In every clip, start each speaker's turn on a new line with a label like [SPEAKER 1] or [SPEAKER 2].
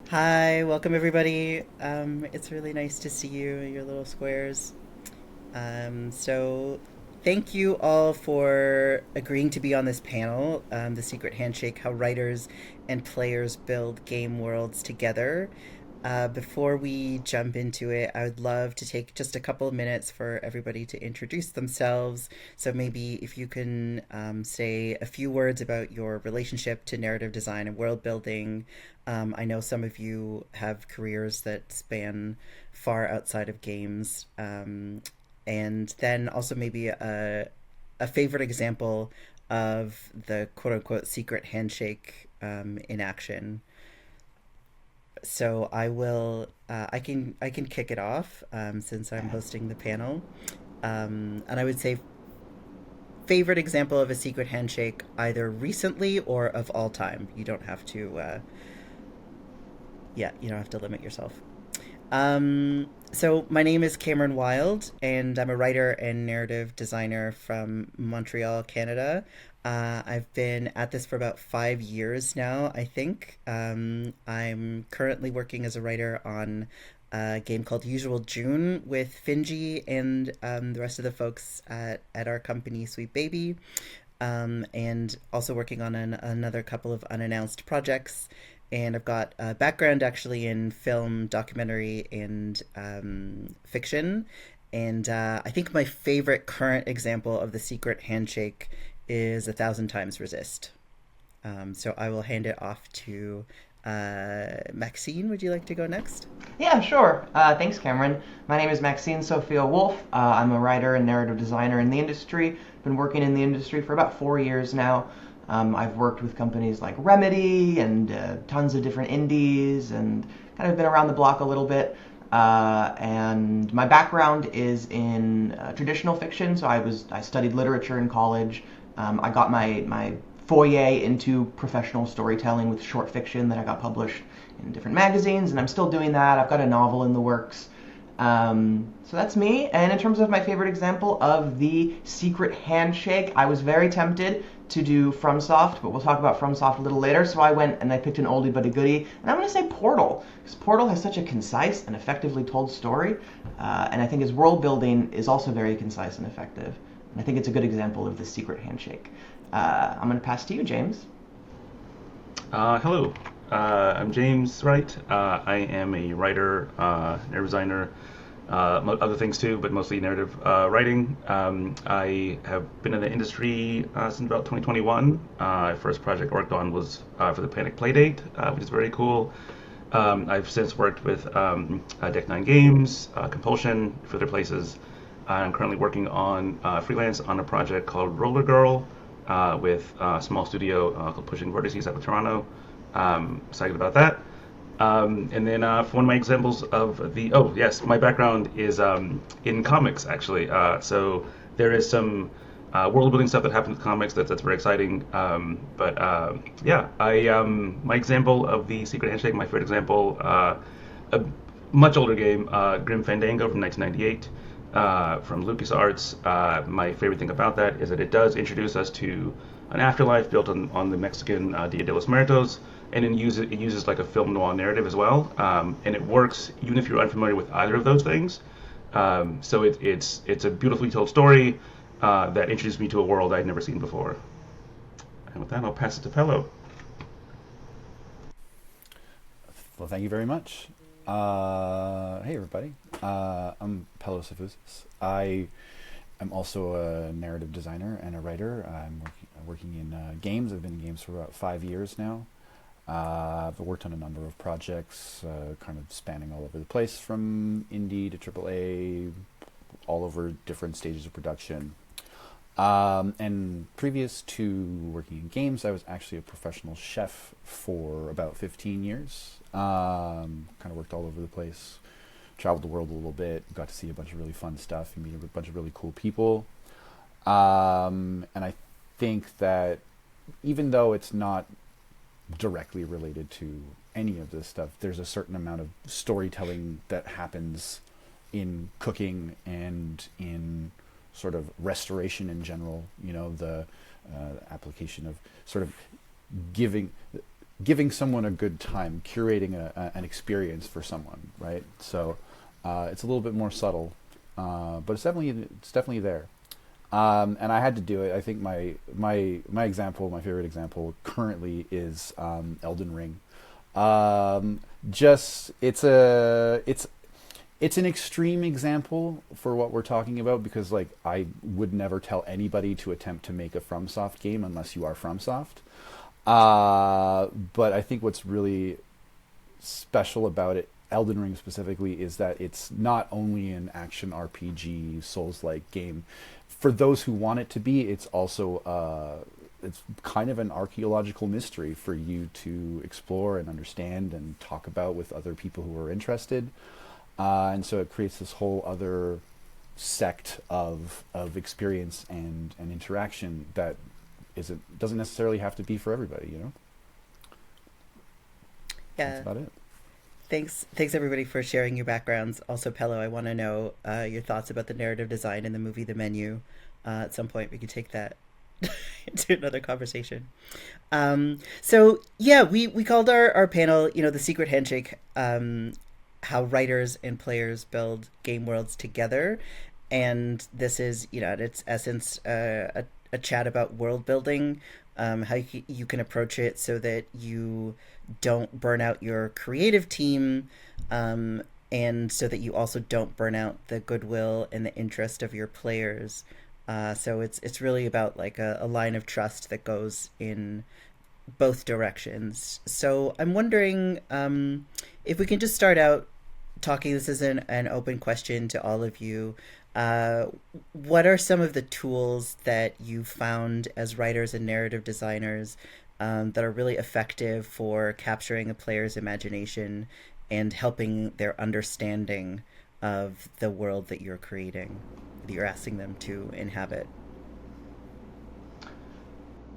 [SPEAKER 1] Hi, welcome everybody. It's really nice to see you, your little squares. So, thank you all for agreeing to be on this panel, The Secret Handshake: How Writers and Players Build Game Worlds Together. Before we jump into it, I would love to take just a couple of minutes for everybody to introduce themselves. So, maybe if you can say a few words about your relationship to narrative design and world building. I know some of you have careers that span far outside of games. And then also maybe a favorite example of the quote unquote secret handshake in action. So I can kick it off since I'm hosting the panel. And I would say favorite example of a secret handshake either recently or of all time. You don't have to you don't have to limit yourself. So my name is Camerin Wild, and I'm a writer and narrative designer from Montreal, Canada. I've been at this for about 5 years now, I think. I'm currently working as a writer on a game called Usual June with Finji and the rest of the folks at our company, Sweet Baby, and also working on another couple of unannounced projects. And I've got a background actually in film, documentary, and fiction. And I think my favorite current example of the secret handshake is A Thousand Times Resist. So I will hand it off to Maxine. Would you like to go next?
[SPEAKER 2] Yeah, sure. Thanks, Cameron. My name is Maxine Sophia Wolff. I'm a writer and narrative designer in the industry. Been working in the industry for about 4 years now. I've worked with companies like Remedy and tons of different indies and kind of been around the block a little bit. And my background is in traditional fiction, so I studied literature in college. I got my foyer into professional storytelling with short fiction that I got published in different magazines, and I'm still doing that. I've got a novel in the works. So that's me. And in terms of my favorite example of the secret handshake, I was very tempted to do FromSoft, but we'll talk about FromSoft a little later. So I went and I picked an oldie but a goodie, and I'm going to say Portal, because Portal has such a concise and effectively told story, and I think his world building is also very concise and effective. And I think it's a good example of the secret handshake. I'm going to pass to you, James.
[SPEAKER 3] Hello, I'm James Wright. I am a writer, narrative designer, other things too, but mostly narrative writing. I have been in the industry since about 2021. First project I worked on was for the Panic Playdate, which is very cool. I've since worked with Deck Nine Games, Compulsion, for other places. I'm currently working on freelance on a project called Roller Girl with a small studio called Pushing Vertices out of Toronto. Excited about that. And then for one of my examples of oh yes, my background is in comics actually. So there is some world building stuff that happens with comics that's very exciting. But yeah, my example of the Secret Handshake, my favorite example, a much older game, Grim Fandango from 1998. From LucasArts. My favorite thing about that is that it does introduce us to an afterlife built on the Mexican Dia de los Muertos, and it uses like a film noir narrative as well, and it works even if you're unfamiliar with either of those things. So it's a beautifully told story that introduced me to a world I'd never seen before. And with that, I'll pass it to Pello.
[SPEAKER 4] Well, thank you very much. Hey, everybody. I'm Pelo Safuzis. I am also a narrative designer and a writer. I'm working in games. I've been in games for about 5 years now. I've worked on a number of projects, kind of spanning all over the place, from indie to AAA, all over different stages of production. And previous to working in games, I was actually a professional chef for about 15 years. Kind of worked all over the place, traveled the world a little bit, got to see a bunch of really fun stuff, and meet a bunch of really cool people. And I think that even though it's not directly related to any of this stuff, there's a certain amount of storytelling that happens in cooking and in sort of restoration in general. You know, the application of sort of giving giving someone a good time, curating an experience for someone, right? So it's a little bit more subtle, but it's definitely there. And I had to do it. I think my favorite example currently is Elden Ring. It's an extreme example for what we're talking about, because like I would never tell anybody to attempt to make a FromSoft game unless you are FromSoft. But I think what's really special about it, Elden Ring specifically, is that it's not only an action RPG Souls-like game. For those who want it to be, it's also it's kind of an archaeological mystery for you to explore and understand and talk about with other people who are interested. And so it creates this whole other sect of experience and interaction that doesn't necessarily have to be for everybody, you know?
[SPEAKER 1] Yeah.
[SPEAKER 4] That's about it.
[SPEAKER 1] Thanks everybody for sharing your backgrounds. Also, Pello, I want to know your thoughts about the narrative design in the movie The Menu. At some point, we could take that into another conversation. So yeah, we called our panel, The Secret Handshake, how writers and players build game worlds together. And this is, at its essence, a chat about world building, how you can approach it so that you don't burn out your creative team, and so that you also don't burn out the goodwill and the interest of your players. So it's really about like a line of trust that goes in both directions. So I'm wondering if we can just start out talking. This is an open question to all of you. What are some of the tools that you found as writers and narrative designers that are really effective for capturing a player's imagination and helping their understanding of the world that you're creating, that you're asking them to inhabit?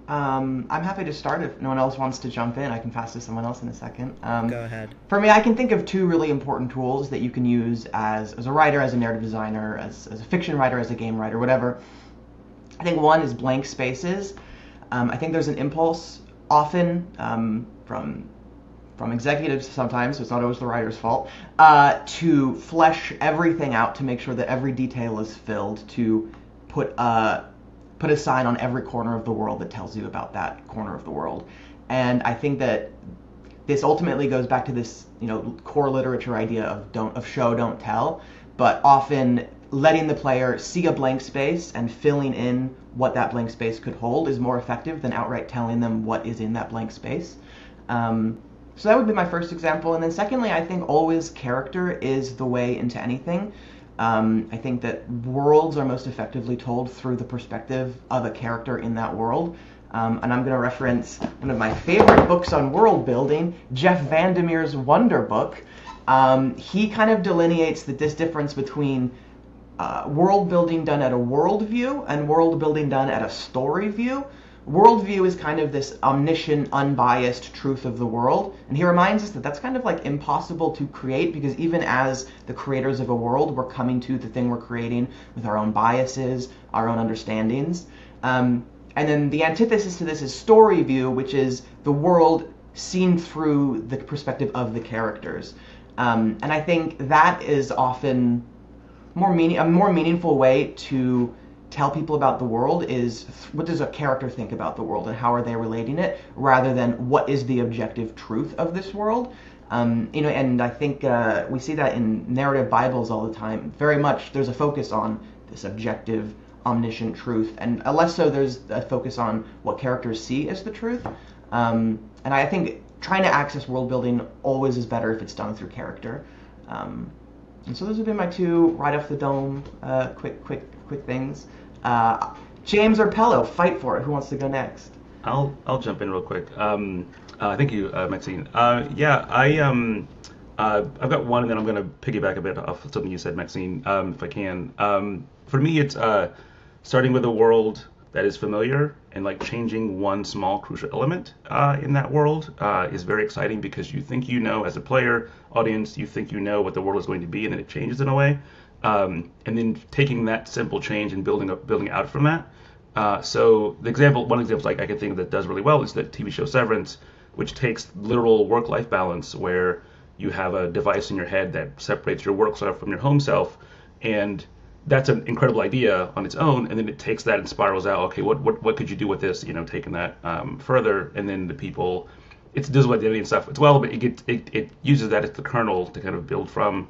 [SPEAKER 2] I'm happy to start. If no one else wants to jump in, I can pass to someone else in a second.
[SPEAKER 1] Go ahead.
[SPEAKER 2] For me, I can think of two really important tools that you can use as a writer, as a narrative designer, as a fiction writer, as a game writer, whatever. I think one is blank spaces. I think there's an impulse often from executives sometimes, so it's not always the writer's fault, to flesh everything out, to make sure that every detail is filled, to put a sign on every corner of the world that tells you about that corner of the world. And I think that this ultimately goes back to this, core literature idea of show, don't tell, but often letting the player see a blank space and filling in what that blank space could hold is more effective than outright telling them what is in that blank space. So that would be my first example. And then secondly, I think always character is the way into anything. I think that worlds are most effectively told through the perspective of a character in that world. And I'm going to reference one of my favorite books on world building, Jeff Vandermeer's Wonder Book. He kind of delineates this difference between world building done at a world view and world building done at a story view. Worldview is kind of this omniscient, unbiased truth of the world, and he reminds us that that's kind of like impossible to create, because even as the creators of a world, we're coming to the thing we're creating with our own biases, our own understandings. And then the antithesis to this is story view, which is the world seen through the perspective of the characters. And I think that is often a more meaningful way to tell people about the world is what does a character think about the world and how are they relating it, rather than what is the objective truth of this world. And I think we see that in narrative Bibles all the time. Very much there's a focus on this objective, omniscient truth, and less so there's a focus on what characters see as the truth. And I think trying to access world building always is better if it's done through character. And so those have been my two right off the dome quick things. James or Pello, fight for it. Who wants to go next?
[SPEAKER 3] I'll jump in real quick. Thank you, Maxine. I've got one, and then I'm going to piggyback a bit off something you said, Maxine, if I can. For me, it's starting with a world that is familiar, and like changing one small crucial element in that world is very exciting, because you think as a player, audience, you think what the world is going to be, and then it changes in a way. And then taking that simple change and building out from that. So one example like I can think of that does really well is the TV show Severance. which takes literal work-life balance where you have a device in your head that separates your work self from your home self, and that's an incredible idea on its own, and then it takes that and spirals out. Okay, what could you do with this? Taking that further, and then the people, it's deals with identity and stuff as well, but it uses that as the kernel to kind of build from,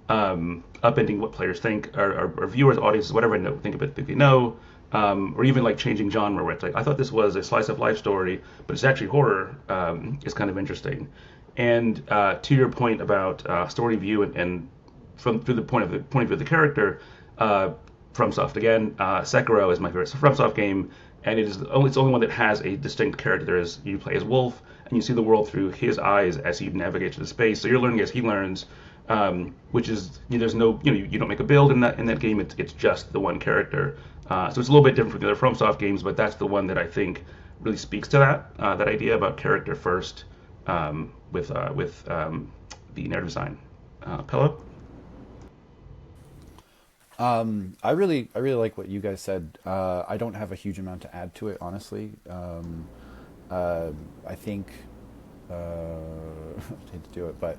[SPEAKER 3] upending what players think, or viewers, audiences, whatever think of it, think they know, or even like changing genre, where it's like, I thought this was a slice of life story, but it's actually horror. Is kind of interesting. And to your point about story view and through the point of view of the character, FromSoft again. Sekiro is my favorite FromSoft game, and it's the only one that has a distinct character. You play as Wolff, and you see the world through his eyes as he navigates through the space. So you're learning as he learns, which is, there's no, you don't make a build in that game. It's just the one character. So it's a little bit different from the other FromSoft games, but that's the one that I think really speaks to that idea about character first, with the narrative design. Pello?
[SPEAKER 4] I really like what you guys said. I don't have a huge amount to add to it, honestly. I think I hate to do it, but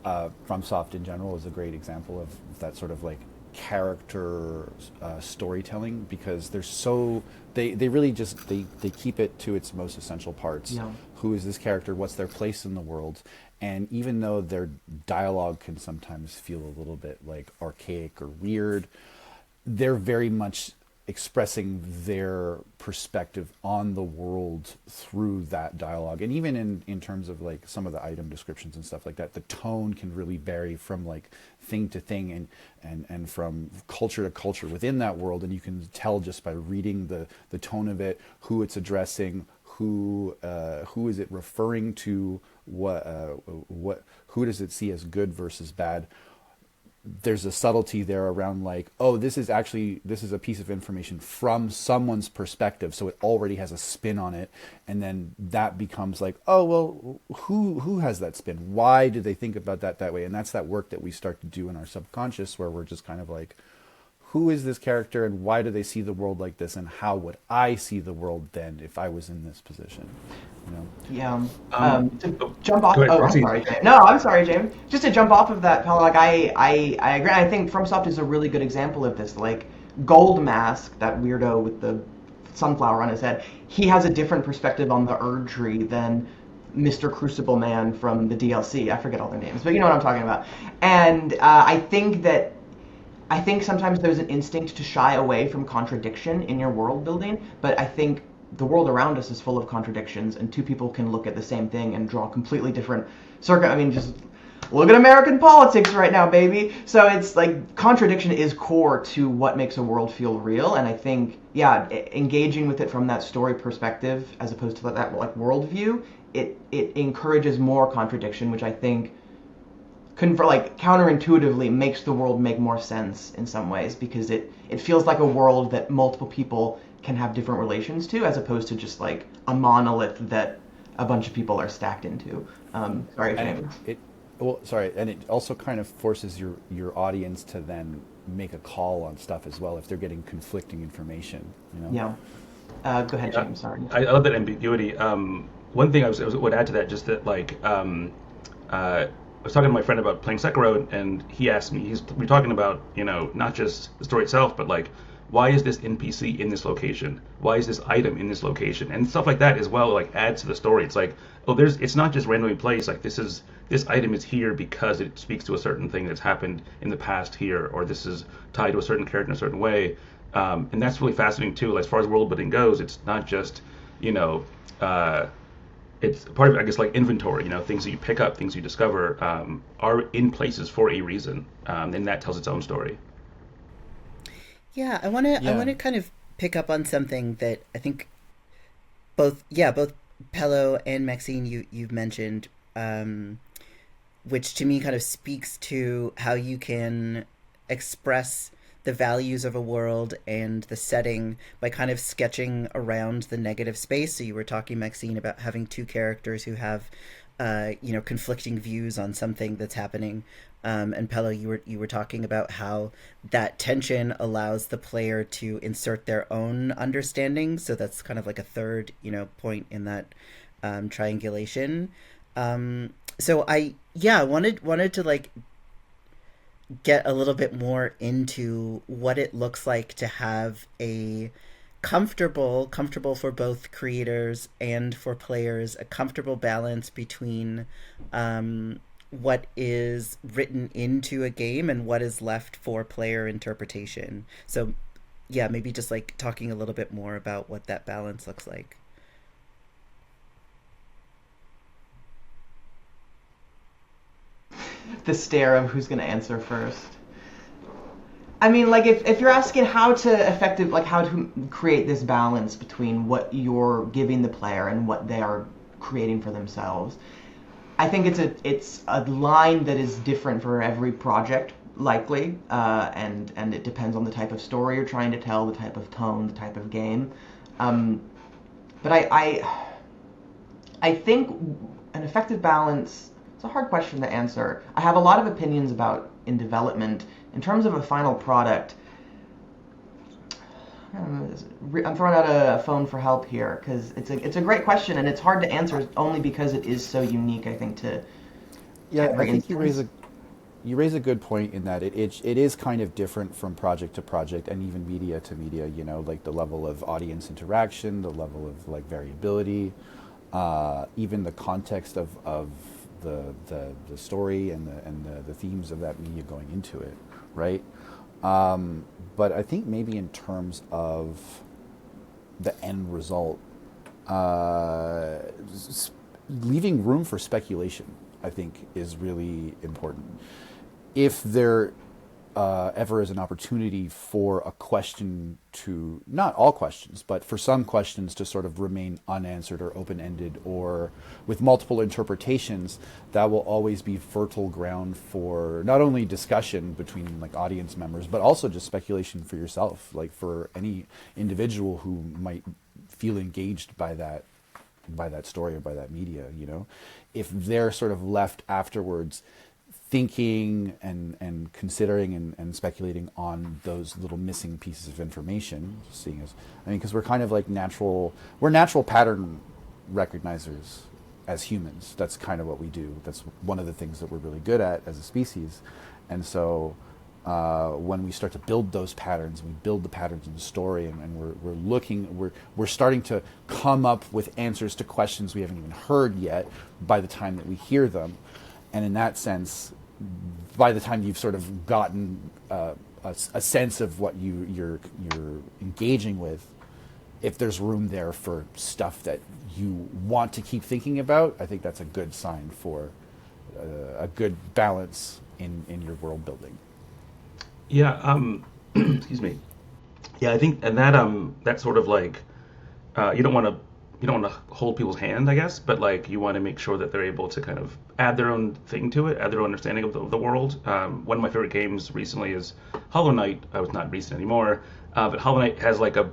[SPEAKER 4] FromSoft in general is a great example of that sort of like character storytelling, because they really just they keep it to its most essential parts.
[SPEAKER 2] Yeah.
[SPEAKER 4] Who is this character? What's their place in the world? And even though their dialogue can sometimes feel a little bit like archaic or weird, they're very much expressing their perspective on the world through that dialogue. And even in terms of like some of the item descriptions and stuff like that, the tone can really vary from like thing to thing and from culture to culture within that world. And you can tell just by reading the tone of it, who it's addressing, who is it referring to, who does it see as good versus bad. There's a subtlety there around like, oh, this is a piece of information from someone's perspective, so it already has a spin on it, and then that becomes like, oh, well, who has that spin? Why did they think about that way? And that's that work that we start to do in our subconscious, where we're just kind of like, who is this character and why do they see the world like this, and how would I see the world then if I was in this position?
[SPEAKER 2] Yeah. To jump off.
[SPEAKER 3] Ahead,
[SPEAKER 2] I'm sorry, James. No, I'm sorry, James. Just to jump off of that, Pella, like I agree. I think FromSoft is a really good example of this. Like Gold Mask, that weirdo with the sunflower on his head, he has a different perspective on the Erd tree than Mr. Crucible Man from the DLC. I forget all their names, but you know what I'm talking about. And I think sometimes there's an instinct to shy away from contradiction in your world building, but I think the world around us is full of contradictions, and two people can look at the same thing and draw completely different just look at American politics right now, baby. So it's like contradiction is core to what makes a world feel real, and I think, yeah, engaging with it from that story perspective as opposed to that like worldview, it encourages more contradiction, which I think counterintuitively makes the world make more sense in some ways, because it feels like a world that multiple people can have different relations to, as opposed to just like a monolith that a bunch of people are stacked into. Sorry, James.
[SPEAKER 4] And it also kind of forces your audience to then make a call on stuff as well if they're getting conflicting information.
[SPEAKER 2] Yeah. Go ahead, James. Sorry.
[SPEAKER 3] I love that ambiguity. One thing I would add to that, just that like, I was talking to my friend about playing Sekiro, and he asked me, we're talking about, not just the story itself, but like, why is this NPC in this location? Why is this item in this location? And stuff like that as well, like, adds to the story. It's like, it's not just randomly placed. Like, this item is here because it speaks to a certain thing that's happened in the past here, or this is tied to a certain character in a certain way. And that's really fascinating too. Like, as far as world building goes, it's not just, it's part of, I guess, like inventory, things that you pick up, things you discover, are in places for a reason. And that tells its own story.
[SPEAKER 1] Yeah, I want to kind of pick up on something that I think both Pello and Maxine you've mentioned, which to me kind of speaks to how you can express the values of a world and the setting by kind of sketching around the negative space. So you were talking, Maxine, about having two characters who have conflicting views on something that's happening. And Pello, you were talking about how that tension allows the player to insert their own understanding. So that's kind of like a third, point in that triangulation. So wanted to like get a little bit more into what it looks like to have a comfortable for both creators and for players, a comfortable balance between what is written into a game and what is left for player interpretation. So yeah, maybe just like talking a little bit more about what that balance looks like.
[SPEAKER 2] The stare of who's going to answer first. I mean, like, if you're asking how to create this balance between what you're giving the player and what they are creating for themselves, I think it's a line that is different for every project, likely, and it depends on the type of story you're trying to tell, the type of tone, the type of game. But I think an effective balance. It's a hard question to answer. I have a lot of opinions about in development. In terms of a final product, I'm throwing out a phone for help here because it's a great question and it's hard to answer only because it is so unique. I think to
[SPEAKER 4] I think you raise a good point in that it is kind of different from project to project and even media to media. You know, like the level of audience interaction, the level of like variability, even the context of the story and the themes of that media going into it, right? But I think maybe in terms of the end result, leaving room for speculation, I think, is really important. If there ever is an opportunity for a question to, not all questions, but for some questions to sort of remain unanswered or open-ended or with multiple interpretations, that will always be fertile ground for not only discussion between like audience members, but also just speculation for yourself, like for any individual who might feel engaged by that story or by that media, you know. If they're sort of left afterwards thinking and considering and speculating on those little missing pieces of information, seeing as, I mean, because we're kind of like natural pattern recognizers as humans. That's kind of what we do. That's one of the things that we're really good at as a species. And so when we start to build those patterns, we build the patterns in the story, and we're starting to come up with answers to questions we haven't even heard yet by the time that we hear them. And in that sense, by the time you've sort of gotten a sense of what you're engaging with, if there's room there for stuff that you want to keep thinking about, I think that's a good sign for a good balance in your world building.
[SPEAKER 3] Yeah. Excuse me. Yeah, I think, and that sort of like, you don't want to hold people's hand, I guess, but like you want to make sure that they're able to kind of add their own thing to it, add their own understanding of the world. One of my favorite games recently is Hollow Knight. It's not recent anymore, but Hollow Knight has like a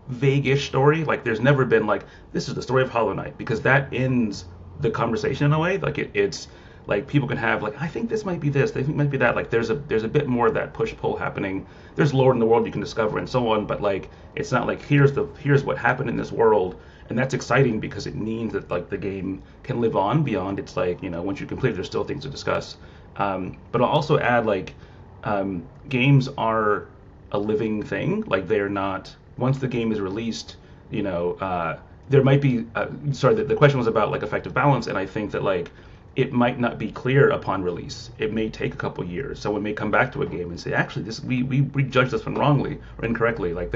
[SPEAKER 3] vague-ish story. Like there's never been like, this is the story of Hollow Knight, because that ends the conversation in a way. Like it's like people can have like, I think this might be this, they think it might be that. Like there's a bit more of that push-pull happening. There's lore in the world you can discover and so on, but like it's not like here's what happened in this world. And that's exciting because it means that like the game can live on beyond. It's like, you know, once you complete it, there's still things to discuss. But I'll also add like games are a living thing. Like they're not, once the game is released, you know, there might be, the question was about like effective balance. And I think that like it might not be clear upon release. It may take a couple years. Someone may come back to a game and say, actually, this we judged this one wrongly or incorrectly. Like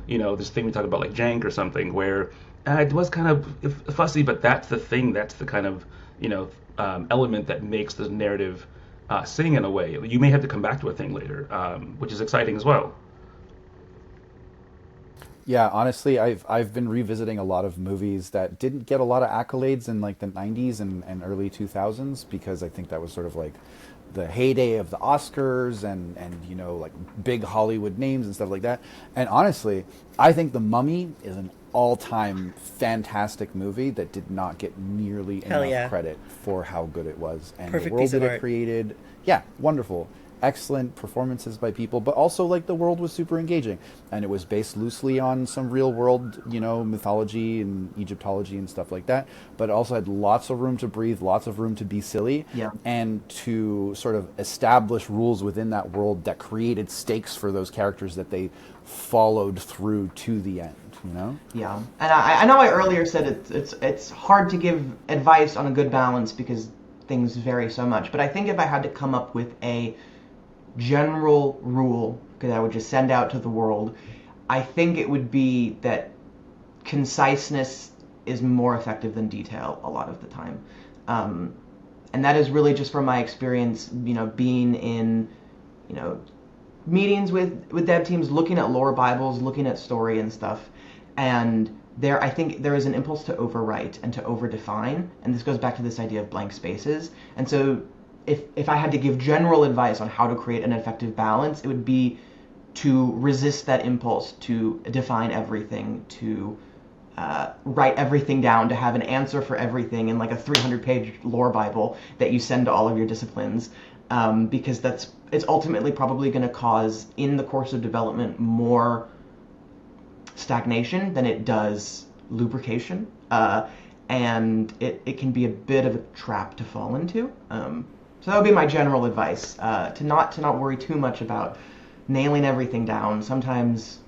[SPEAKER 3] you know, this thing we talk about like jank or something where it was kind of fussy, but that's the thing. That's the kind of, you know, element that makes the narrative sing in a way. You may have to come back to a thing later, which is exciting as well.
[SPEAKER 4] Yeah, honestly, I've been revisiting a lot of movies that didn't get a lot of accolades in like the 90s and early 2000s, because I think that was sort of like the heyday of the Oscars and you know, like big Hollywood names and stuff like that. And honestly, I think The Mummy is an all-time fantastic movie that did not get nearly enough credit for how good it was. And
[SPEAKER 1] Perfect
[SPEAKER 4] the world
[SPEAKER 1] piece of
[SPEAKER 4] that it
[SPEAKER 1] art.
[SPEAKER 4] created, yeah, wonderful. excellent performances by people, but also like the world was super engaging, and it was based loosely on some real world, mythology and Egyptology and stuff like that, but also had lots of room to breathe, lots of room to be silly,
[SPEAKER 2] Yeah.
[SPEAKER 4] and to sort of establish rules within that world that created stakes for those characters that they followed through to the end.
[SPEAKER 2] Yeah, and I know I earlier said it's hard to give advice on a good balance because things vary so much, but I think if I had to come up with a general rule that I would just send out to the world, I think it would be that conciseness is more effective than detail a lot of the time. And that is really just from my experience, being in, meetings with dev teams, looking at lore Bibles, looking at story and stuff. And I think there is an impulse to overwrite and to overdefine. And this goes back to this idea of blank spaces. And so if I had to give general advice on how to create an effective balance, it would be to resist that impulse to define everything, to write everything down, to have an answer for everything in like a 300-page lore Bible that you send to all of your disciplines, because it's ultimately probably going to cause, in the course of development, more stagnation than it does lubrication, and it can be a bit of a trap to fall into. So that would be my general advice, to not worry too much about nailing everything down. Sometimes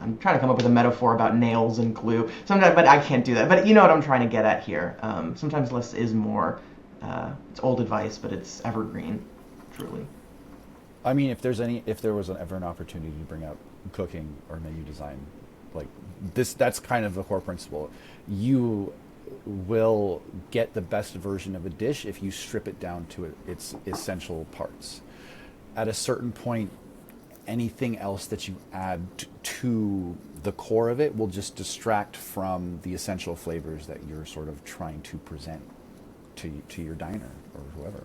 [SPEAKER 2] I'm trying to come up with a metaphor about nails and glue. Sometimes, but I can't do that. But you know what I'm trying to get at here. Sometimes less is more. It's old advice, but it's evergreen, truly.
[SPEAKER 4] I mean, if there was ever an opportunity to bring up cooking or menu design, like this, that's kind of the core principle. You will get the best version of a dish if you strip it down to its essential parts. At a certain point, anything else that you add to the core of it will just distract from the essential flavors that you're sort of trying to present to your diner or whoever,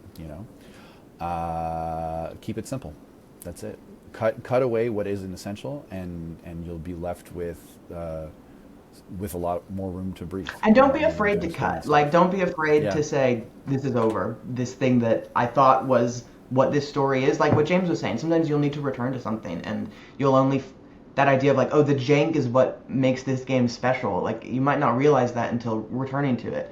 [SPEAKER 4] keep it simple. That's it. Cut away what isn't essential, and you'll be left with a lot more room to breathe.
[SPEAKER 2] And don't be afraid to cut. Like, don't be afraid to say, this is over. This thing that I thought was what this story is. Like what James was saying, sometimes you'll need to return to something, and you'll only... that idea of like, oh, the jank is what makes this game special. Like, you might not realize that until returning to it.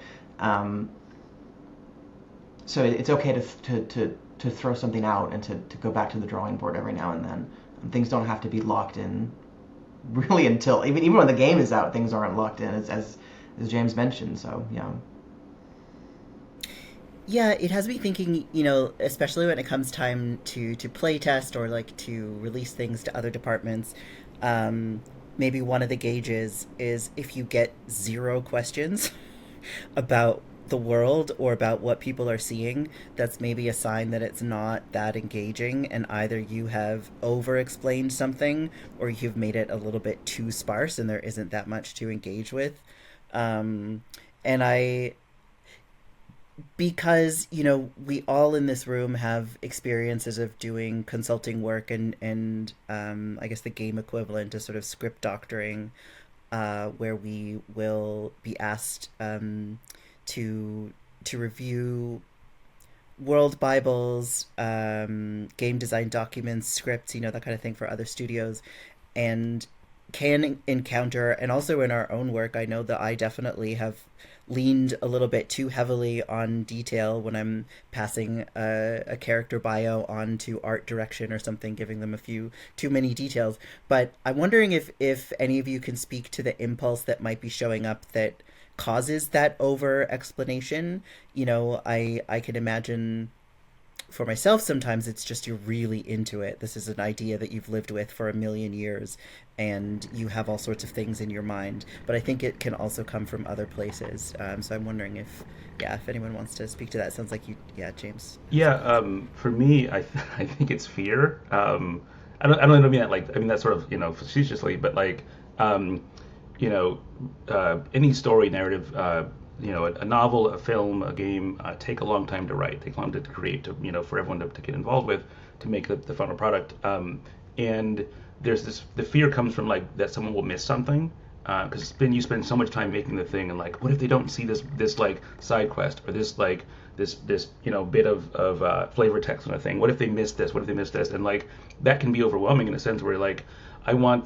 [SPEAKER 2] So it's okay to throw something out and to go back to the drawing board every now and then. And things don't have to be locked in really until even when the game is out. Things aren't locked in, as James mentioned. So
[SPEAKER 1] yeah, it has me thinking, especially when it comes time to play test or like to release things to other departments. Maybe one of the gauges is if you get 0 questions about the world or about what people are seeing, that's maybe a sign that it's not that engaging, and either you have over-explained something or you've made it a little bit too sparse and there isn't that much to engage with. Because we all in this room have experiences of doing consulting work and I guess the game equivalent is sort of script doctoring, where we will be asked to review world Bibles, game design documents, scripts, that kind of thing for other studios, and can encounter, and also in our own work, I know that I definitely have leaned a little bit too heavily on detail when I'm passing a character bio on to art direction or something, giving them a few too many details. But I'm wondering if any of you can speak to the impulse that might be showing up that causes that over explanation. I can imagine for myself sometimes it's just you're really into it. This is an idea that you've lived with for a million years and you have all sorts of things in your mind, but I think it can also come from other places. So I'm wondering if anyone wants to speak to that. It sounds like you, James.
[SPEAKER 3] For me, I think it's fear. I don't mean that that sort of facetiously, but any story narrative, a novel, a film, a game take a long time to write, take a long time to create, for everyone to get involved with, to make the final product. And there's the fear comes from that someone will miss something, because you spend so much time making the thing, and what if they don't see this side quest or this this bit of flavor text on a thing. What if they missed this? What if they missed this? And like that can be overwhelming in a sense where like I want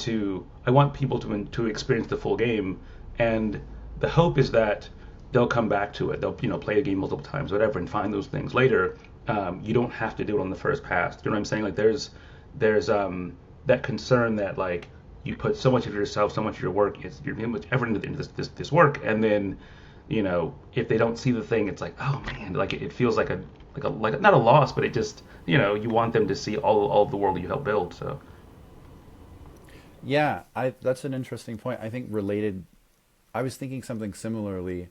[SPEAKER 3] people to experience the full game, and the hope is that they'll come back to it. They'll play a game multiple times, whatever, and find those things later. You don't have to do it on the first pass. You know what I'm saying? Like there's that concern that like you put so much of yourself, so much of your work, you're putting much effort into this work, and then if they don't see the thing, it's like, oh man, like it feels like a not a loss, but it just you want them to see all of the world you helped build. So
[SPEAKER 4] Yeah, that's an interesting point. I think related, I was thinking something similarly,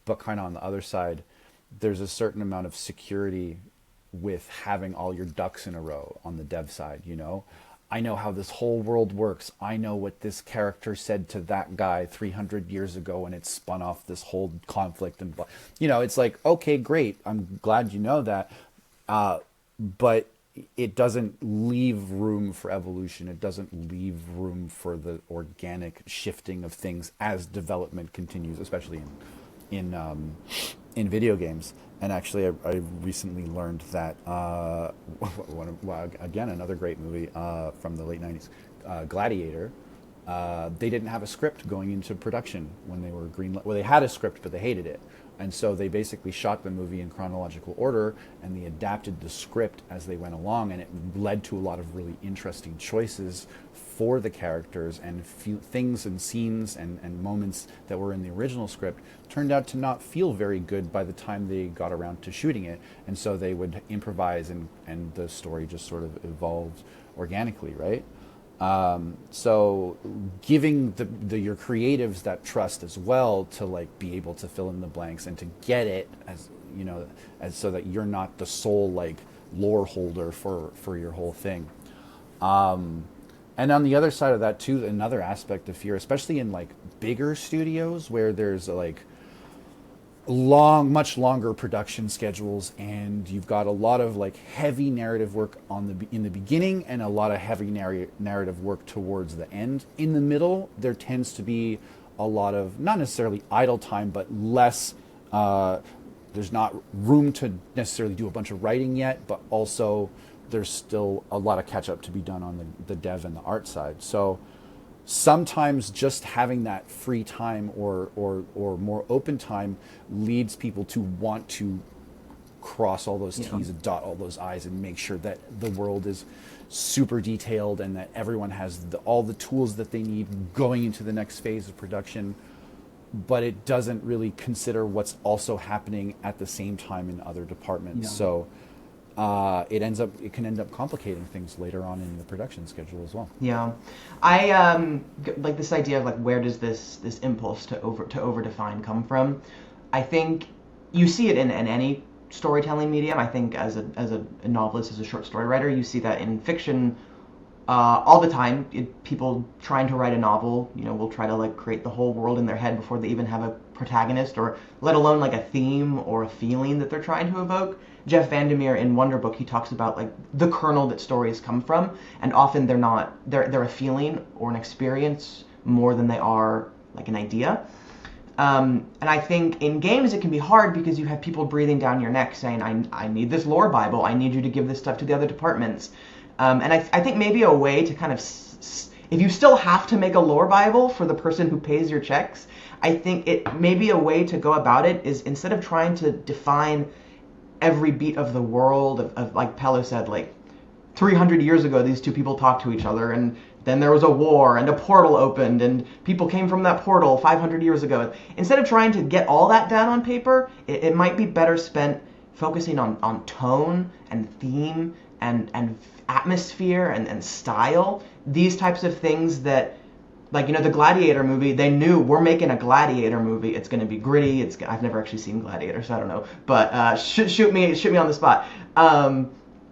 [SPEAKER 4] but kind of on the other side. There's a certain amount of security with having all your ducks in a row on the dev side, I know how this whole world works. I know what this character said to that guy 300 years ago, and it spun off this whole conflict and blah. It's like, okay, great. I'm glad you know that. But it doesn't leave room for evolution. It doesn't leave room for the organic shifting of things as development continues, especially in video games. And actually, I recently learned that again, another great movie from the late '90s, Gladiator. They didn't have a script going into production when they were greenlit. Well, they had a script, but they hated it. And so they basically shot the movie in chronological order, and they adapted the script as they went along, and it led to a lot of really interesting choices for the characters, and things and scenes and moments that were in the original script turned out to not feel very good by the time they got around to shooting it. And so they would improvise, and the story just sort of evolved organically, right? So giving your creatives that trust as well to like be able to fill in the blanks and to get it as so that you're not the sole like lore holder for your whole thing. And on the other side of that too, another aspect of fear, especially in like bigger studios where there's like much longer production schedules, and you've got a lot of like heavy narrative work in the beginning and a lot of heavy narrative work towards the end. In the middle, there tends to be a lot of not necessarily idle time, but less. There's not room to necessarily do a bunch of writing yet, but also there's still a lot of catch up to be done on the dev and the art side. So sometimes just having that free time or more open time leads people to want to cross all those T's and dot all those I's and make sure that the world is super detailed and that everyone has all the tools that they need going into the next phase of production. But it doesn't really consider what's also happening at the same time in other departments. So it can end up complicating things later on in the production schedule as well.
[SPEAKER 2] Yeah, I like this idea of like where does this impulse to over-define come from? I think you see it in any storytelling medium. I think as a novelist, as a short story writer, you see that in fiction all the time. People trying to write a novel, will try to like create the whole world in their head before they even have a protagonist, or let alone like a theme or a feeling that they're trying to evoke. Jeff Vandermeer in Wonder Book, he talks about like the kernel that stories come from, and often they're a feeling or an experience more than they are like an idea. And I think in games it can be hard because you have people breathing down your neck saying, I need this lore Bible, I need you to give this stuff to the other departments. And I think maybe a way to kind of, if you still have to make a lore Bible for the person who pays your checks, I think it maybe a way to go about it is, instead of trying to define every beat of the world of like Pello said, like 300 years ago these two people talked to each other, and then there was a war and a portal opened and people came from that portal 500 years ago. Instead of trying to get all that down on paper, it might be better spent focusing on tone and theme and atmosphere and style. These types of things that, like, the Gladiator movie, they knew we're making a Gladiator movie. It's going to be gritty. I've never actually seen Gladiator, so I don't know. But shoot me on the spot.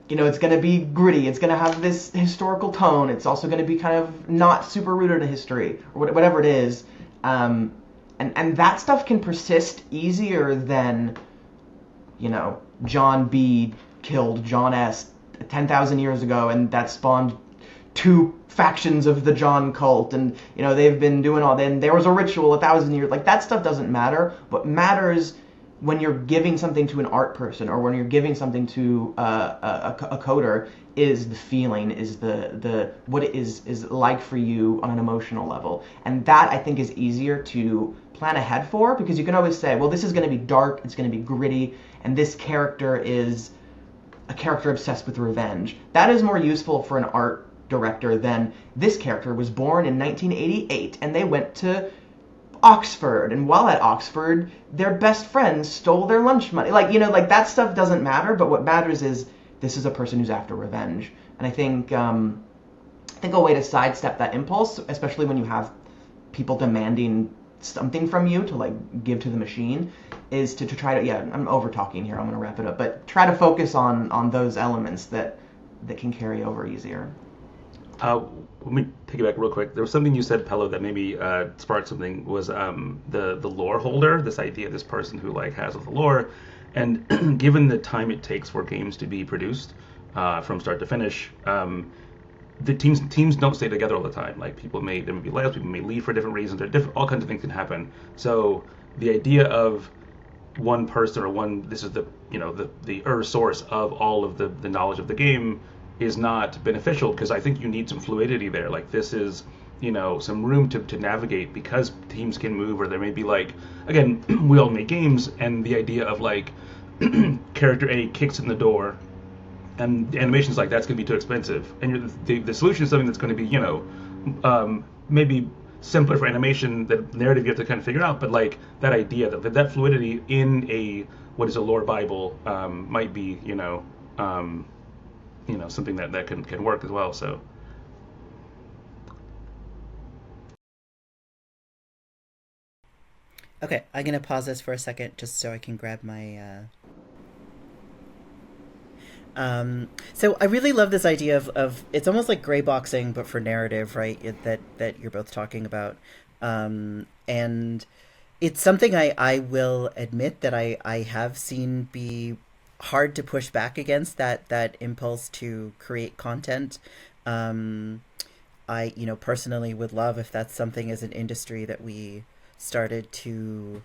[SPEAKER 2] It's going to be gritty. It's going to have this historical tone. It's also going to be kind of not super rooted in history, or whatever it is. And that stuff can persist easier than, John B. killed John S. 10,000 years ago, and that spawned two factions of the John cult, and they've been doing all. Then there was a ritual 1,000 years. Like, that stuff doesn't matter. What matters when you're giving something to an art person or when you're giving something to a coder is the feeling, is the what it is like for you on an emotional level. And that I think is easier to plan ahead for, because you can always say, well, this is going to be dark, it's going to be gritty, and this character is a character obsessed with revenge. That is more useful for an art director than this character was born in 1988 and they went to Oxford, and while at Oxford, their best friends stole their lunch money. Like that stuff doesn't matter, but what matters is this is a person who's after revenge. And I think a way to sidestep that impulse, especially when you have people demanding something from you to like give to the machine, is to try to, I'm over talking here, I'm gonna wrap it up, but try to focus on those elements that can carry over easier.
[SPEAKER 3] Let me take it back real quick. There was something you said, Pello, that maybe sparked something. Was the lore holder? This idea of this person who like has all the lore, and given the time it takes for games to be produced from start to finish, the teams don't stay together all the time. Like there may be layoffs, people may leave for different reasons. All kinds of things can happen. So the idea of one person or this is the source of all of the knowledge of the game is not beneficial, because I think you need some fluidity there. Like this is, some room to navigate, because teams can move, or there may be like, again, we all make games, and the idea of like character A kicks in the door, and the animation's like, that's going to be too expensive, and the solution is something that's going to be, maybe simpler for animation, the narrative you have to kind of figure out, but like that idea, that fluidity in what is a lore Bible might be, something that can work as well. So
[SPEAKER 1] Okay, I'm gonna pause this for a second just so I can grab my so I really love this idea of it's almost like gray boxing but for narrative, right? That you're both talking about. And it's something I will admit that I have seen be hard to push back against, that impulse to create content. I personally would love if that's something as an industry that we started to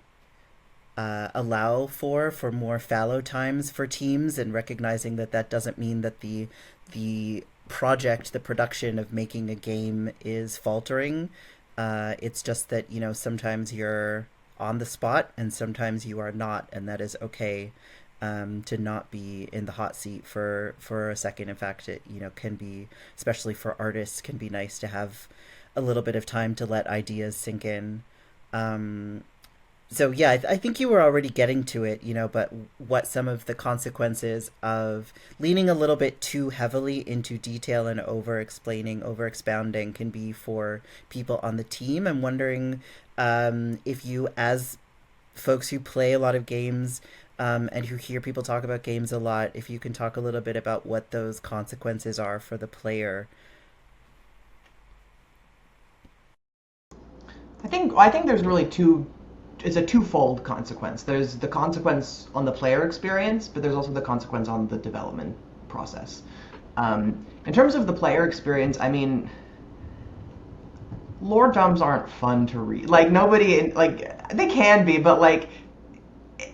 [SPEAKER 1] allow for more fallow times for teams, and recognizing that doesn't mean that the project, the production of making a game is faltering. It's just that sometimes you're on the spot and sometimes you are not, and that is okay. To not be in the hot seat for a second. In fact, it can be, especially for artists, can be nice to have a little bit of time to let ideas sink in. So yeah, I think you were already getting to it, but what some of the consequences of leaning a little bit too heavily into detail and over-explaining, over-expounding can be for people on the team. I'm wondering if you, as folks who play a lot of games, and who hear people talk about games a lot, if you can talk a little bit about what those consequences are for the player.
[SPEAKER 2] I think there's really it's a twofold consequence. There's the consequence on the player experience, but there's also the consequence on the development process. In terms of the player experience, I mean, lore dumps aren't fun to read. Like nobody, like they can be, but like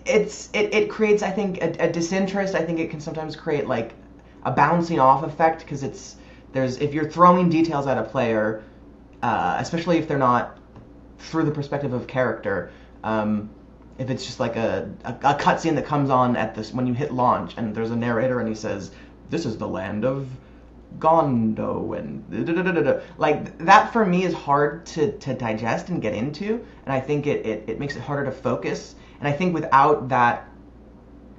[SPEAKER 2] it creates, I think, a disinterest. I think it can sometimes create like a bouncing off effect, because if you're throwing details at a player, especially if they're not through the perspective of character, if it's just like a cutscene that comes on when you hit launch and there's a narrator and he says, "This is the land of Gondo," and like that for me is hard to digest and get into, and I think it makes it harder to focus. And I think without that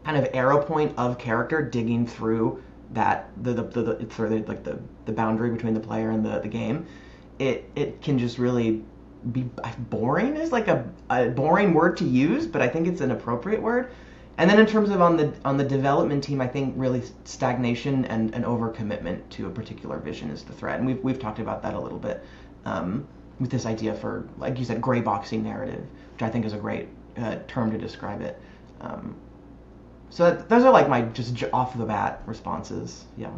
[SPEAKER 2] kind of arrow point of character digging through that the boundary between the player and the game, it can just really be boring. Is like a boring word to use, but I think it's an appropriate word. And then in terms of on the development team, I think really stagnation and overcommitment to a particular vision is the threat. And we've talked about that a little bit with this idea for, like you said, gray boxing narrative, which I think is a great term to describe it. So those are like my just off the bat responses. Yeah.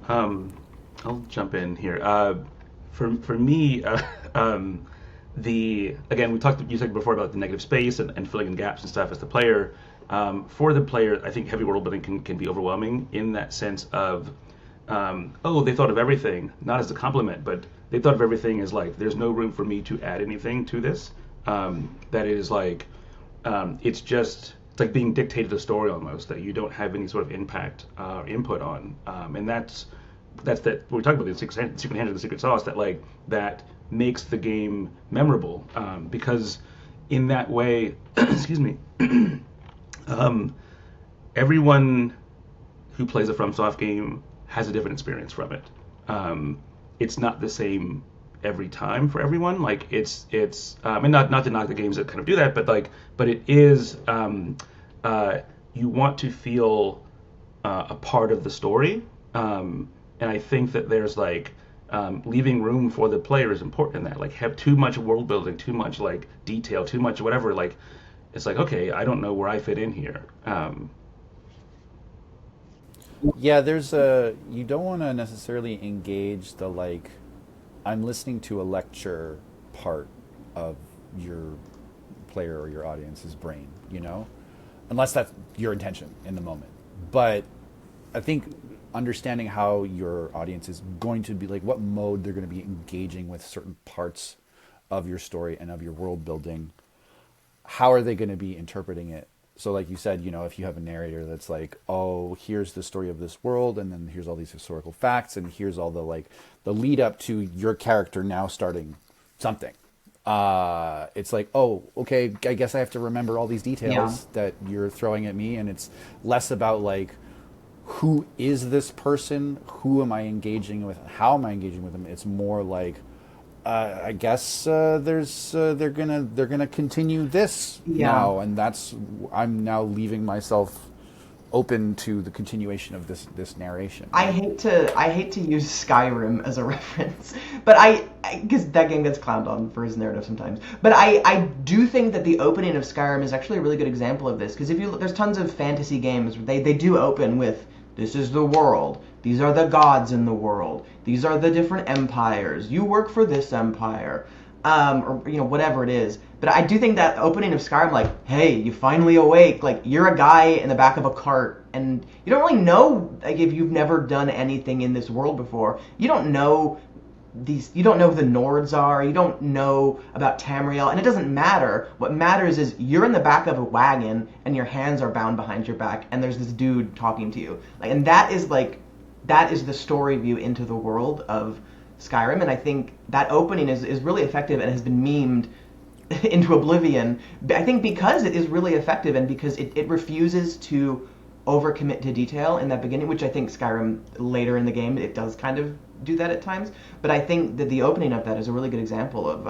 [SPEAKER 3] I'll jump in here. For me, again, you talked before about the negative space and filling in gaps and stuff as the player. For the player, I think heavy world building can be overwhelming in that sense of, oh, they thought of everything, not as a compliment, but they thought of everything as like, there's no room for me to add anything to this. That is like, it's like being dictated a story almost, that you don't have any sort of impact or input on. And that's that when we talk about the secret handshake, the secret sauce, that makes the game memorable, because in that way, excuse me, everyone who plays a FromSoft game has a different experience from it. It's not the same every time for everyone. Like it's and not to knock the games that kind of do that, but it is, you want to feel a part of the story, and I think that there's like, leaving room for the player is important in that. Like, have too much world building, too much like detail, too much whatever. Like, it's like, okay, I don't know where I fit in here.
[SPEAKER 4] Yeah, you don't want to necessarily engage the like, I'm listening to a lecture part of your player or your audience's brain, unless that's your intention in the moment. But I think understanding how your audience is going to be, like what mode they're going to be engaging with certain parts of your story and of your world building, how are they going to be interpreting it? So like you said, if you have a narrator that's like, oh, here's the story of this world, and then here's all these historical facts, and here's all the lead up to your character now starting something. It's like, oh, okay, I guess I have to remember all these details that you're throwing at me, and it's less about like, who is this person? Who am I engaging with? How am I engaging with them? It's more like, I guess they're gonna continue this now, and I'm now leaving myself open to the continuation of this narration.
[SPEAKER 2] I hate to use Skyrim as a reference, but because that game gets clowned on for his narrative sometimes. But I do think that the opening of Skyrim is actually a really good example of this, because if you look, there's tons of fantasy games where they do open with, this is the world. These are the gods in the world. These are the different empires. You work for this empire, or whatever it is. But I do think that opening of Skyrim, like, hey, you finally awake. Like, you're a guy in the back of a cart, and you don't really know, like, if you've never done anything in this world before. You don't know you don't know who the Nords are. You don't know about Tamriel, and it doesn't matter. What matters is you're in the back of a wagon, and your hands are bound behind your back, and there's this dude talking to you. Like, and that is the story view into the world of Skyrim, and I think that opening is really effective and has been memed into oblivion. I think because it is really effective, and because it refuses to overcommit to detail in that beginning, which I think Skyrim later in the game, it does kind of do that at times. But I think that the opening of that is a really good example of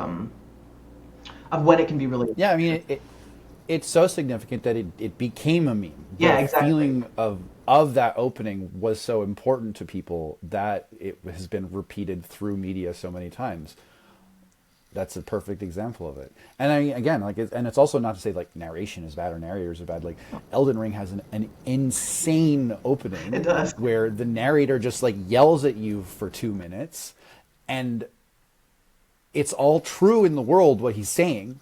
[SPEAKER 2] when it can be really...
[SPEAKER 4] Yeah, I mean, it's so significant that it became a meme.
[SPEAKER 2] Yeah,
[SPEAKER 4] the
[SPEAKER 2] exactly.
[SPEAKER 4] feeling of that opening was so important to people that it has been repeated through media so many times. That's a perfect example of it. And again, and it's also not to say like narration is bad or narrators are bad. Like Elden Ring has an insane opening.
[SPEAKER 2] It does.
[SPEAKER 4] Where the narrator just like yells at you for 2 minutes, and it's all true in the world what he's saying,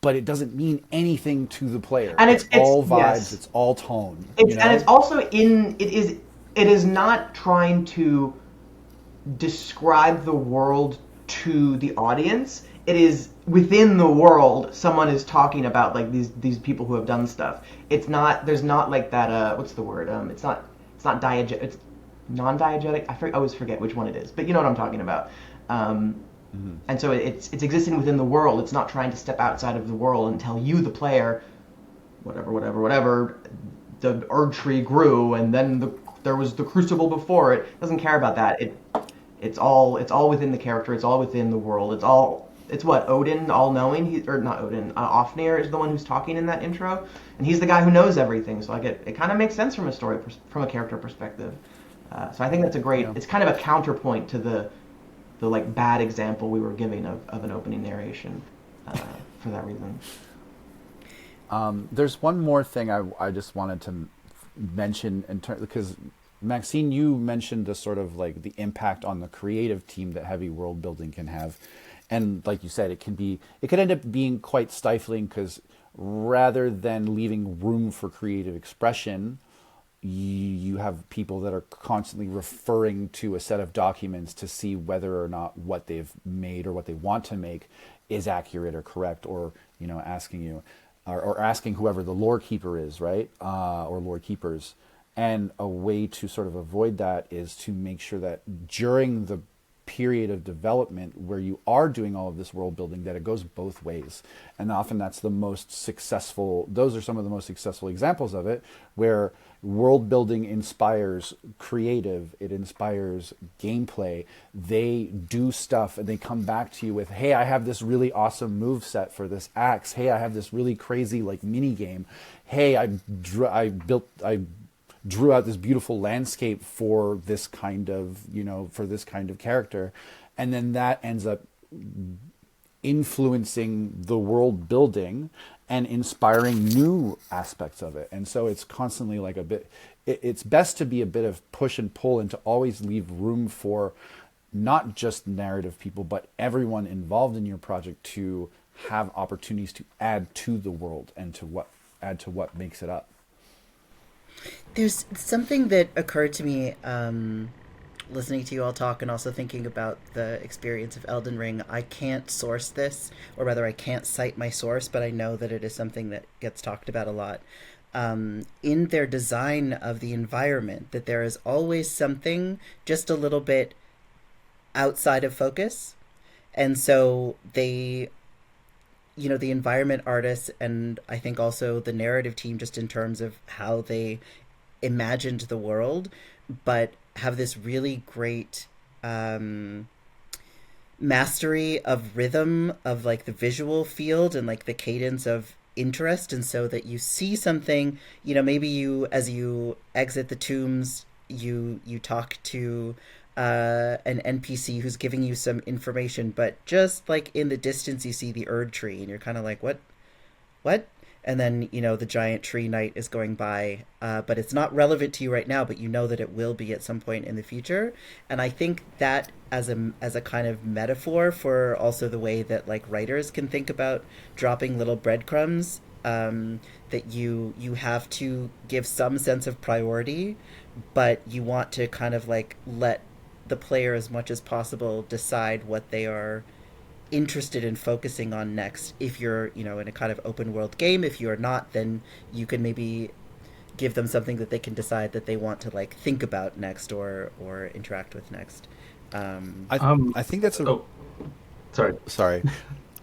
[SPEAKER 4] but it doesn't mean anything to the player. And it's all vibes. Yes. It's all tone.
[SPEAKER 2] And it's also it is not trying to describe the world to the audience. It is within the world. Someone is talking about like these people who have done stuff. It's not. There's not like that. What's the word? It's not diegetic. It's non-diegetic. I always forget which one it is. But you know what I'm talking about. And so it's existing within the world. It's not trying to step outside of the world and tell you, the player, whatever. The Erd tree grew, and then there was the crucible before it. It doesn't care about that. It's all within the character. It's all within the world. It's what Odin, all-knowing. Or not Odin. Ofnir is the one who's talking in that intro, and he's the guy who knows everything. So like it kind of makes sense from a character perspective. So I think that's a great. Yeah. It's kind of a counterpoint to the like bad example we were giving of an opening narration for that reason.
[SPEAKER 4] There's one more thing I just wanted to mention because Maxine, you mentioned the sort of like the impact on the creative team that heavy world building can have. And like you said, it could end up being quite stifling, because rather than leaving room for creative expression, you have people that are constantly referring to a set of documents to see whether or not what they've made or what they want to make is accurate or correct, or asking you, or asking whoever the lore keeper is, right, or lore keepers. And a way to sort of avoid that is to make sure that during the period of development where you are doing all of this world building, that it goes both ways. And often those are some of the most successful examples of it, where world building inspires creative, it inspires gameplay. They do stuff and they come back to you with, hey, I have this really awesome move set for this axe. Hey, I have this really crazy mini game. Hey, I drew out this beautiful landscape for this kind of character. And then that ends up influencing the world building and inspiring new aspects of it. And so it's constantly it's best to be a bit of push and pull, and to always leave room for not just narrative people, but everyone involved in your project to have opportunities to add to the world and to add to what makes it up.
[SPEAKER 1] There's something that occurred to me listening to you all talk, and also thinking about the experience of Elden Ring. I can't source this, or rather I can't cite my source, but I know that it is something that gets talked about a lot. In their design of the environment, that there is always something just a little bit outside of focus. And so the environment artists, and I think also the narrative team, just in terms of how they imagined the world, but have this really great mastery of rhythm of the visual field and the cadence of interest. And so that you see something, maybe as you exit the tombs, you talk to an NPC who's giving you some information, but just in the distance you see the Erd tree, and you're kind of like, what? And then the giant tree knight is going by, but it's not relevant to you right now, but you know that it will be at some point in the future. And I think that as a kind of metaphor for also the way that writers can think about dropping little breadcrumbs, that you have to give some sense of priority, but you want to kind of let the player as much as possible decide what they are interested in focusing on next. If you're in a kind of open world game, if you're not, then you can maybe give them something that they can decide that they want to think about next, or interact with next.
[SPEAKER 4] I think that's
[SPEAKER 3] Sorry.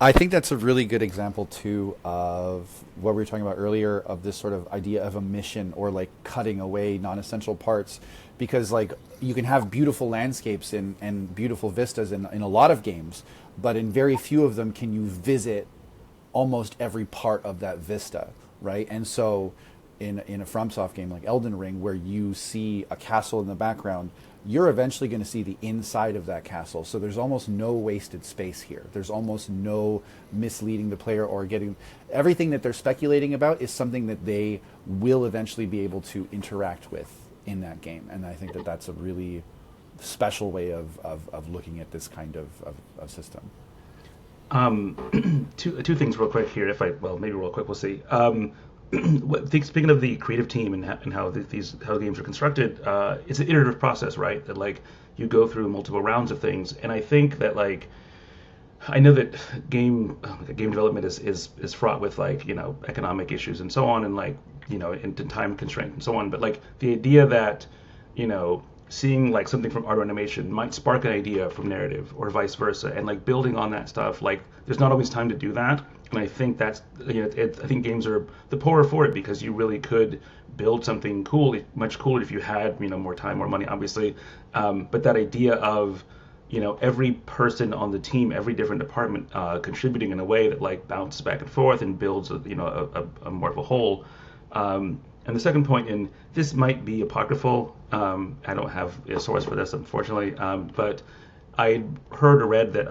[SPEAKER 4] I think that's a really good example too of what we were talking about earlier, of this sort of idea of omission, or cutting away non-essential parts, because you can have beautiful landscapes and beautiful vistas in a lot of games, but in very few of them can you visit almost every part of that vista, right? And so in a FromSoft game like Elden Ring, where you see a castle in the background, you're eventually going to see the inside of that castle. So there's almost no wasted space here. There's almost no misleading the player or getting... Everything that they're speculating about is something that they will eventually be able to interact with in that game. And I think that that's a really special way of looking at this kind of system.
[SPEAKER 3] Two things real quick here. Maybe real quick, we'll see. Speaking of the creative team and how how games are constructed, it's an iterative process, right? That you go through multiple rounds of things, and I think that I know that game development is fraught with economic issues and so on, and and time constraints and so on. But the idea that seeing something from art or animation might spark an idea from narrative, or vice versa, and building on that stuff, there's not always time to do that. And I think that's I think games are the poorer for it, because you really could build something cool, much cooler, if you had more time, more money, obviously. But that idea of every person on the team, every different department contributing in a way that bounces back and forth and builds a more of a whole. And the second point, and this might be apocryphal, I don't have a source for this, unfortunately, but I heard or read that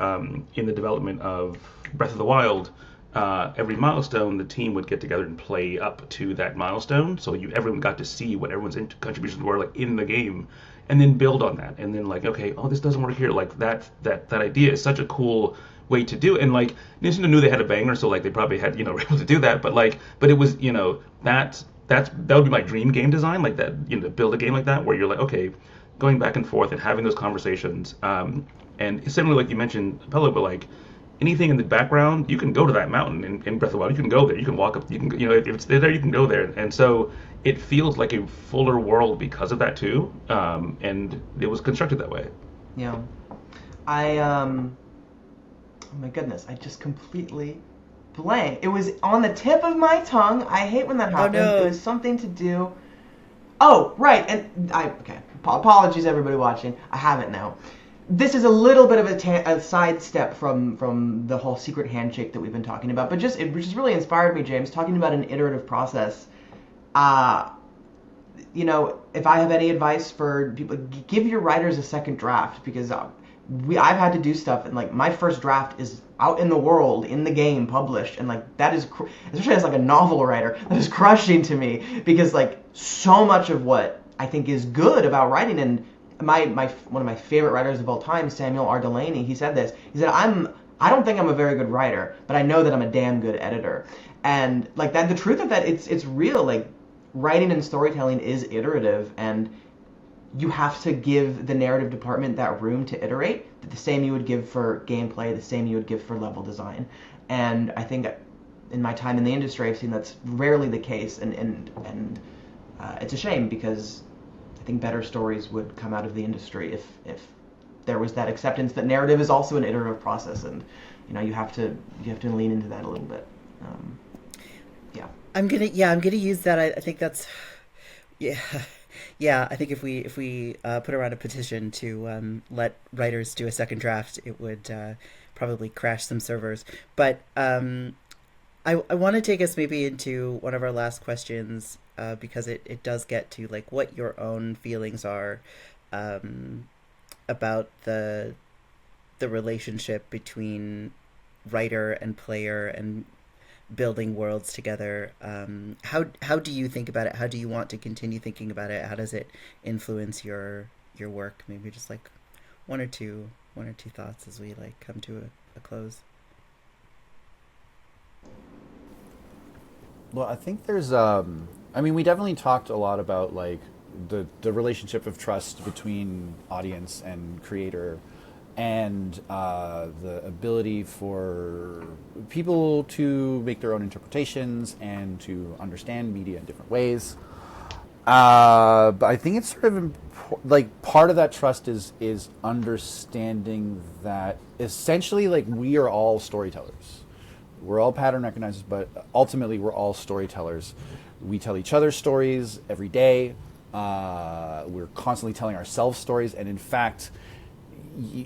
[SPEAKER 3] in the development of Breath of the Wild, every milestone, the team would get together and play up to that milestone, so everyone got to see what everyone's contributions were in the game, and then build on that, and then okay, this doesn't work here. That idea is such a cool way to do it. And like Nintendo knew they had a banger, so like they probably had were able to do that. But like, but it was that would be my dream game design, like that, build a game like that where you're like, okay, going back and forth and having those conversations. And similarly, like you mentioned, Pello, but like anything in the background, you can go to that mountain in Breath of the Wild. You can go there. You can walk up. You can, if it's there, you can go there. And so it feels like a fuller world because of that too. And it was constructed that way.
[SPEAKER 2] Yeah. Oh my goodness, I just completely blank. It was on the tip of my tongue. I hate when that happens.
[SPEAKER 1] no.
[SPEAKER 2] It was something to do. Oh, right. And okay. Apologies, everybody watching. I have it now. This is a little bit of a sidestep from the whole secret handshake that we've been talking about, but it just really inspired me, James, talking about an iterative process. If I have any advice for people, give your writers a second draft, because I've had to do stuff, and like my first draft is out in the world, in the game, published, and like that is, especially as like a novel writer, that is crushing to me, because like so much of what I think is good about writing, and one of my favorite writers of all time, Samuel R. Delany, he said this. He said, I don't think I'm a very good writer, but I know that I'm a damn good editor. And like that, the truth of that, it's real. Like writing and storytelling is iterative, and you have to give the narrative department that room to iterate, the same you would give for gameplay, the same you would give for level design. And I think in my time in the industry, I've seen that's rarely the case, and it's a shame, because I think better stories would come out of the industry if there was that acceptance that narrative is also an iterative process, and you have to lean into that a little bit. Yeah.
[SPEAKER 1] I'm gonna use that. I think that's yeah. I think if we put around a petition to let writers do a second draft, it would probably crash some servers. But I want to take us maybe into one of our last questions, because it does get to like what your own feelings are about the relationship between writer and player and building worlds together. How do you think about it? How do you want to continue thinking about it? How does it influence your work? Maybe just like one or two thoughts as we like come to a close.
[SPEAKER 4] Well, I think there's we definitely talked a lot about like the relationship of trust between audience and creator, and the ability for people to make their own interpretations and to understand media in different ways. But I think it's sort of like part of that trust is understanding that essentially like we are all storytellers. We're all pattern recognizers, but ultimately we're all storytellers. We tell each other stories every day. We're constantly telling ourselves stories, and in fact,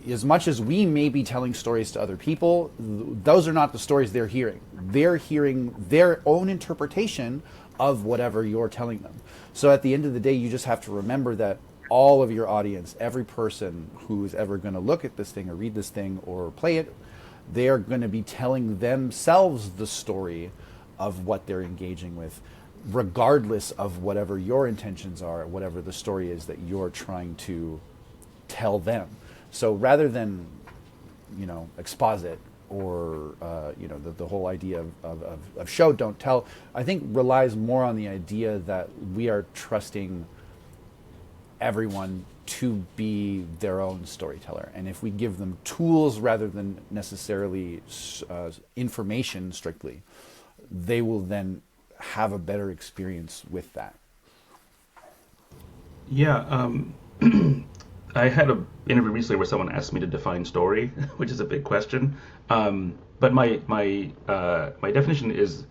[SPEAKER 4] as much as we may be telling stories to other people, those are not the stories they're hearing. They're hearing their own interpretation of whatever you're telling them. So at the end of the day, you just have to remember that all of your audience, every person who's ever going to look at this thing or read this thing or play it, they are going to be telling themselves the story of what they're engaging with, regardless of whatever your intentions are, whatever the story is that you're trying to tell them. So rather than, exposit or, the whole idea of show, don't tell, I think relies more on the idea that we are trusting everyone to be their own storyteller. And if we give them tools rather than necessarily information strictly, they will then have a better experience with that.
[SPEAKER 3] Yeah, I had an interview recently where someone asked me to define story, which is a big question. But my definition is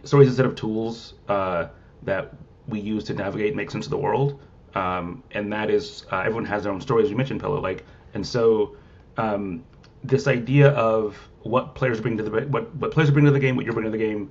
[SPEAKER 3] stories instead of tools that we use to navigate and make sense of the world. And that is everyone has their own stories. You mentioned Pillow, and so this idea of what players bring to the what players bring to the game, what you're bringing to the game.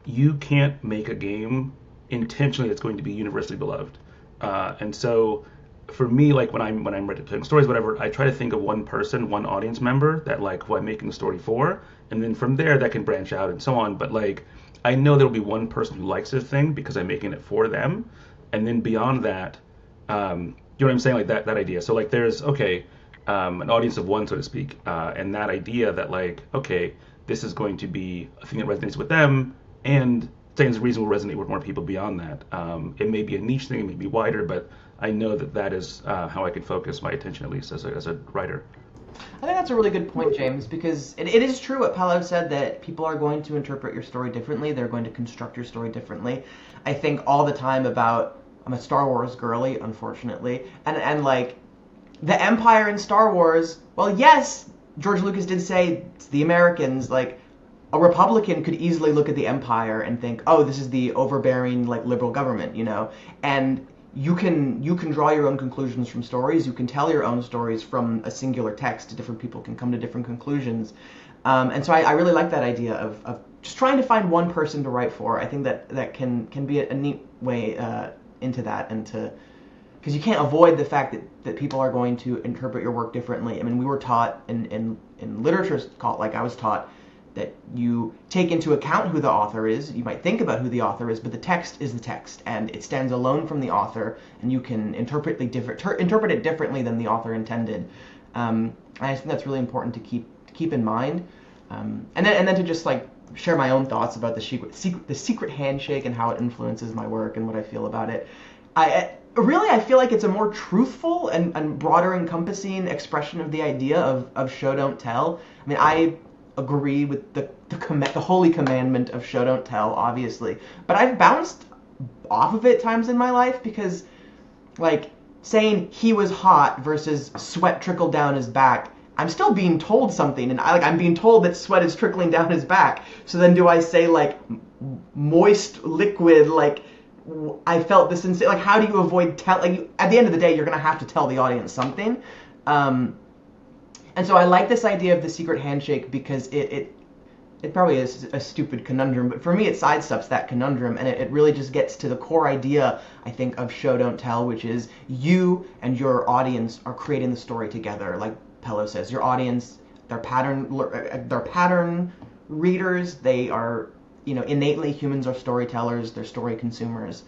[SPEAKER 3] You can't make a game intentionally that's going to be universally beloved. And so for me, like when I'm telling stories, whatever, I try to think of one person, one audience member that like who I'm making the story for, and then from there that can branch out and so on. But like I know there'll be one person who likes this thing because I'm making it for them, and then beyond that, you know what I'm saying, like that idea. So like there's an audience of one, so to speak, and that idea that like, okay, this is going to be a thing that resonates with them, and stands to reason will resonate with more people beyond that. It may be a niche thing, it may be wider, but I know that that is how I can focus my attention, at least as a writer.
[SPEAKER 2] I think that's a really good point, James, because it is true what Paolo said, that people are going to interpret your story differently. They're going to construct your story differently. I think all the time about, I'm a Star Wars girly, unfortunately, and like, the Empire in Star Wars, well, yes, George Lucas did say it's the Americans, like, a Republican could easily look at the Empire and think, oh, this is the overbearing, like, liberal government, you know? And you can draw your own conclusions from stories. You can tell your own stories from a singular text. Different people can come to different conclusions. And so I really like that idea of just trying to find one person to write for. I think that can be a neat way into that, and to, because you can't avoid the fact that people are going to interpret your work differently. I mean, we were taught in literature, like I was taught, that you take into account who the author is. You might think about who the author is, but the text is the text, and it stands alone from the author, and you can interpret it differently than the author intended. And I think that's really important to keep in mind. And then to just like share my own thoughts about the secret handshake and how it influences my work and what I feel about it. I feel like it's a more truthful and broader encompassing expression of the idea of show don't tell. I mean, I agree with the holy commandment of show don't tell, obviously, but I've bounced off of it times in my life, because like saying he was hot versus sweat trickled down his back, I'm still being told something, and I'm being told that sweat is trickling down his back. So then do I say like moist liquid, like I felt this sensation? Like, how do you avoid at the end of the day, you're gonna have to tell the audience something. And so I like this idea of the secret handshake, because it probably is a stupid conundrum, but for me it sidesteps that conundrum, and it really just gets to the core idea, I think, of show don't tell, which is you and your audience are creating the story together. Like Pello says, your audience, they're pattern readers. They are, innately humans are storytellers. They're story consumers.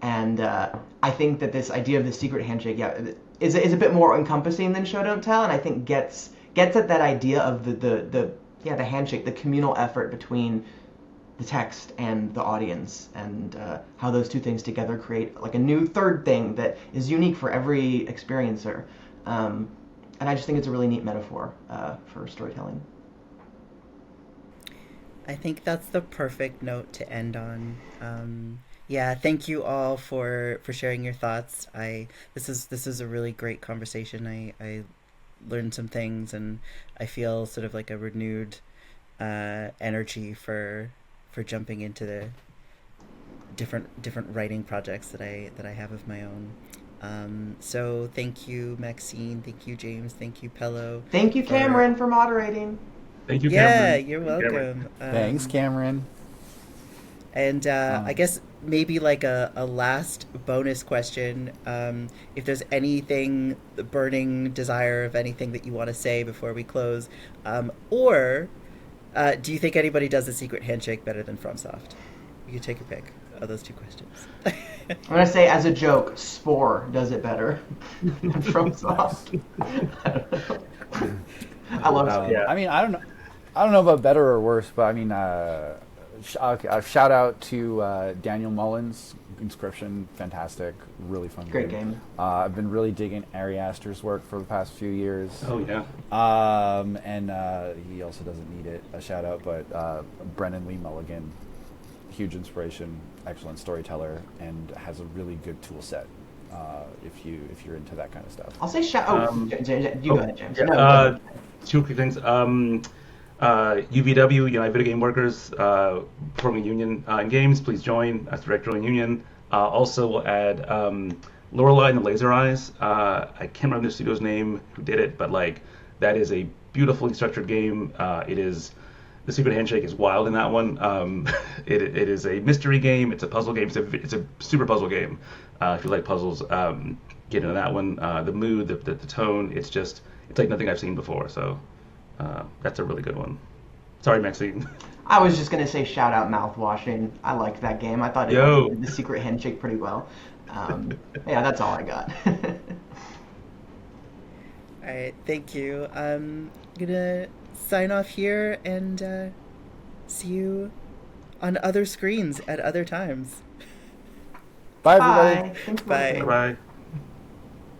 [SPEAKER 2] And I think that this idea of the secret handshake, is a bit more encompassing than show don't tell, and I think gets at that idea of the handshake, the communal effort between the text and the audience, and how those two things together create like a new third thing that is unique for every experiencer. And I just think it's a really neat metaphor for storytelling.
[SPEAKER 1] I think that's the perfect note to end on. Thank you all for sharing your thoughts. This is a really great conversation. I learned some things, and I feel sort of like a renewed energy for jumping into the different writing projects that I have of my own. So thank you, Maxine. Thank you, James. Thank you, Pello.
[SPEAKER 2] Thank you, Cameron, for moderating.
[SPEAKER 3] Thank you, Cameron.
[SPEAKER 1] Yeah, you're welcome.
[SPEAKER 4] Thanks, Cameron.
[SPEAKER 1] And I guess maybe like a last bonus question, if there's anything, the burning desire of anything that you want to say before we close, or do you think anybody does a secret handshake better than FromSoft? You can take your pick of those two questions.
[SPEAKER 2] I'm going to say, as a joke, Spore does it better than FromSoft. I don't know. I love Spore.
[SPEAKER 4] I mean, I don't know about better or worse, but I mean, shout out to Daniel Mullins, Inscription, fantastic, really fun
[SPEAKER 2] Great game.
[SPEAKER 4] I've been really digging Ari Aster's work for the past few years.
[SPEAKER 3] Oh yeah.
[SPEAKER 4] And he also doesn't need it, a shout out, but Brennan Lee Mulligan, huge inspiration, excellent storyteller, and has a really good tool set. If you're into that kind of stuff.
[SPEAKER 2] I'll say you go ahead, James.
[SPEAKER 3] Yeah, two quick things. UVW, United Video Game Workers, forming a union in games. Please join as director of the union. Also, we'll add Lorelei and the Laser Eyes. I can't remember the studio's name who did it, but like that is a beautifully structured game. The Secret Handshake is wild in that one. It is a mystery game. It's a puzzle game. It's a super puzzle game. If you like puzzles, get into that one. The mood, the tone, it's like nothing I've seen before. So. That's a really good one. Sorry, Maxine.
[SPEAKER 2] I was just going to say shout out Mouthwashing. I liked that game. I thought it did the secret handshake pretty well. That's all I got.
[SPEAKER 1] All All right, thank you. I'm gonna sign off here and see you on other screens at other times.
[SPEAKER 4] Bye, everybody.
[SPEAKER 2] Bye. Thanks for
[SPEAKER 1] Bye.
[SPEAKER 2] listening.
[SPEAKER 3] Bye.